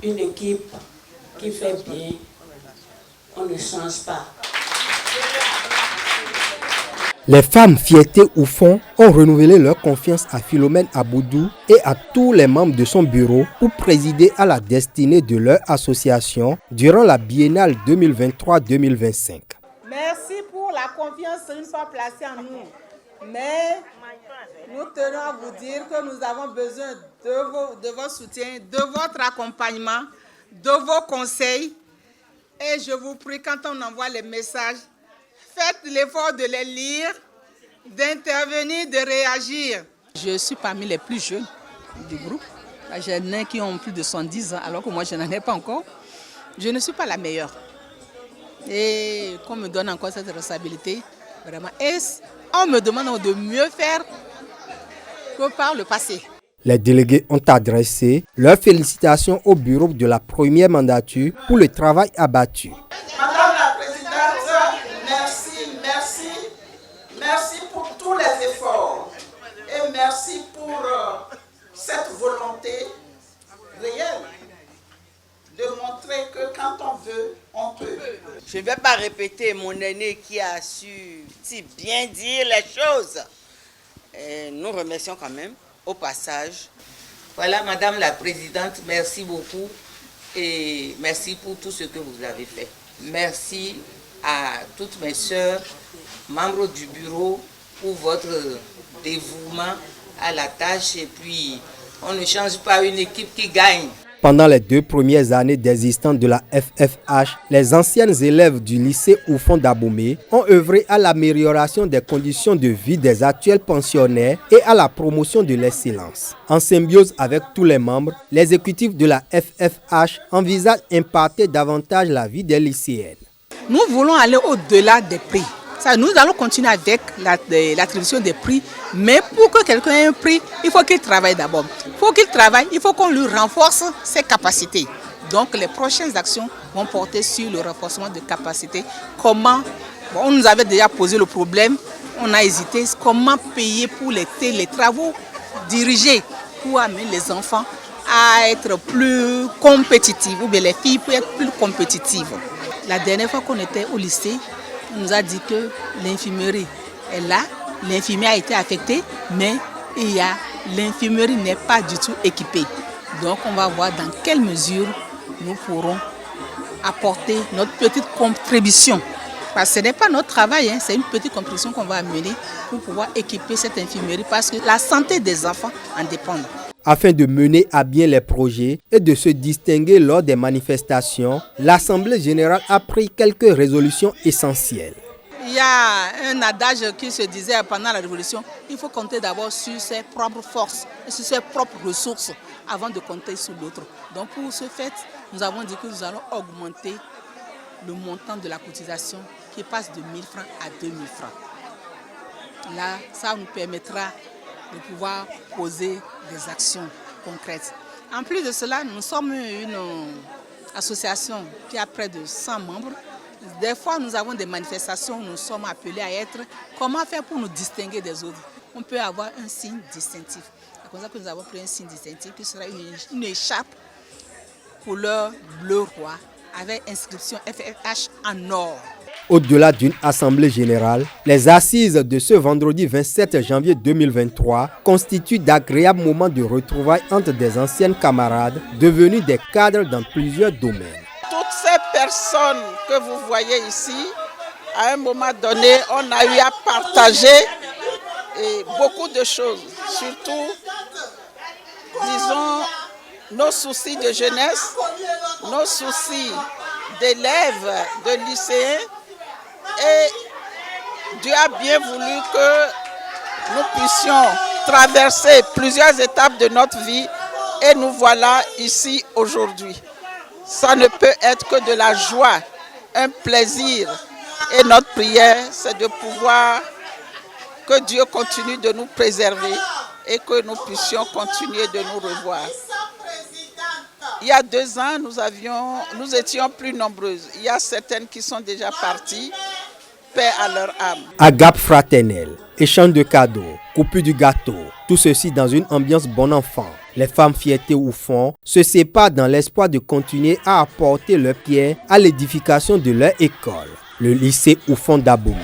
une équipe qui fait bien, on ne change pas. Les femmes Fierté Oufon ont renouvelé leur confiance à Philomène Aboudou et à tous les membres de son bureau pour présider à la destinée de leur association durant la biennale 2023-2025. Merci pour la confiance une fois placée en nous. Mais nous tenons à vous dire que nous avons besoin de vos soutiens, de votre accompagnement, de vos conseils. Et je vous prie, quand on envoie les messages, faites l'effort de les lire, d'intervenir, de réagir. Je suis parmi les plus jeunes du groupe. J'en ai qui ont plus de 110 ans, alors que moi, je n'en ai pas encore. Je ne suis pas la meilleure. Et qu'on me donne encore cette responsabilité, vraiment. Et on me demande de mieux faire que par le passé. Les délégués ont adressé leurs félicitations au bureau de la première mandature pour le travail abattu. Madame la Présidente, merci pour tous les efforts et merci pour cette volonté réelle de montrer que quand on veut, on peut. Je ne vais pas répéter mon aîné qui a su si bien dire les choses. Et nous remercions quand même au passage. Voilà, Madame la Présidente, merci beaucoup et merci pour tout ce que vous avez fait. Merci à toutes mes sœurs, membres du bureau, pour votre dévouement à la tâche. Et puis, on ne change pas une équipe qui gagne. Pendant les 2 premières années d'existence de la FFH, les anciennes élèves du lycée Oufon d'Abomey ont œuvré à l'amélioration des conditions de vie des actuels pensionnaires et à la promotion de l'excellence. En symbiose avec tous les membres, l'exécutif de la FFH envisage d'impacter davantage la vie des lycéennes. Nous voulons aller au-delà des prix. Nous allons continuer avec l'attribution des prix, mais pour que quelqu'un ait un prix, il faut qu'il travaille d'abord. Pour qu'il travaille, il faut qu'on lui renforce ses capacités. Donc les prochaines actions vont porter sur le renforcement de capacités. Comment, on nous avait déjà posé le problème, on a hésité, comment payer pour les travaux dirigés pour amener les enfants à être plus compétitifs, ou bien les filles pour être plus compétitives. La dernière fois qu'on était au lycée, on nous a dit que l'infirmerie est là, l'infirmier a été affecté, mais l'infirmerie n'est pas du tout équipée. Donc on va voir dans quelle mesure nous pourrons apporter notre petite contribution. Parce que ce n'est pas notre travail, c'est une petite contribution qu'on va amener pour pouvoir équiper cette infirmerie parce que la santé des enfants en dépend. Afin de mener à bien les projets et de se distinguer lors des manifestations, l'Assemblée générale a pris quelques résolutions essentielles. Il y a un adage qui se disait pendant la Révolution, il faut compter d'abord sur ses propres forces et sur ses propres ressources avant de compter sur l'autre. Donc pour ce fait, nous avons dit que nous allons augmenter le montant de la cotisation qui passe de 1 000 francs à 2 000 francs. Là, ça nous permettra de pouvoir poser des actions concrètes. En plus de cela, nous sommes une association qui a près de 100 membres. Des fois, nous avons des manifestations où nous sommes appelés à être. Comment faire pour nous distinguer des autres? On peut avoir un signe distinctif. C'est comme ça que nous avons pris un signe distinctif qui sera une écharpe couleur bleu roi avec inscription FFH en or. Au-delà d'une assemblée générale, les assises de ce vendredi 27 janvier 2023 constituent d'agréables moments de retrouvailles entre des anciennes camarades devenus des cadres dans plusieurs domaines. Toutes ces personnes que vous voyez ici, à un moment donné, on a eu à partager beaucoup de choses, surtout, disons, nos soucis de jeunesse, nos soucis d'élèves, de lycéens. Et Dieu a bien voulu que nous puissions traverser plusieurs étapes de notre vie et nous voilà ici aujourd'hui. Ça ne peut être que de la joie, un plaisir. Et notre prière, c'est de pouvoir que Dieu continue de nous préserver et que nous puissions continuer de nous revoir. Il y a 2 ans, nous étions plus nombreuses. Il y a certaines qui sont déjà parties. Paix à leur âme. Agape fraternelle, échange de cadeaux, coupure du gâteau, tout ceci dans une ambiance bon enfant. Les femmes Fierté Oufon se séparent dans l'espoir de continuer à apporter leur pierre à l'édification de leur école, le lycée Oufon d'Abomey.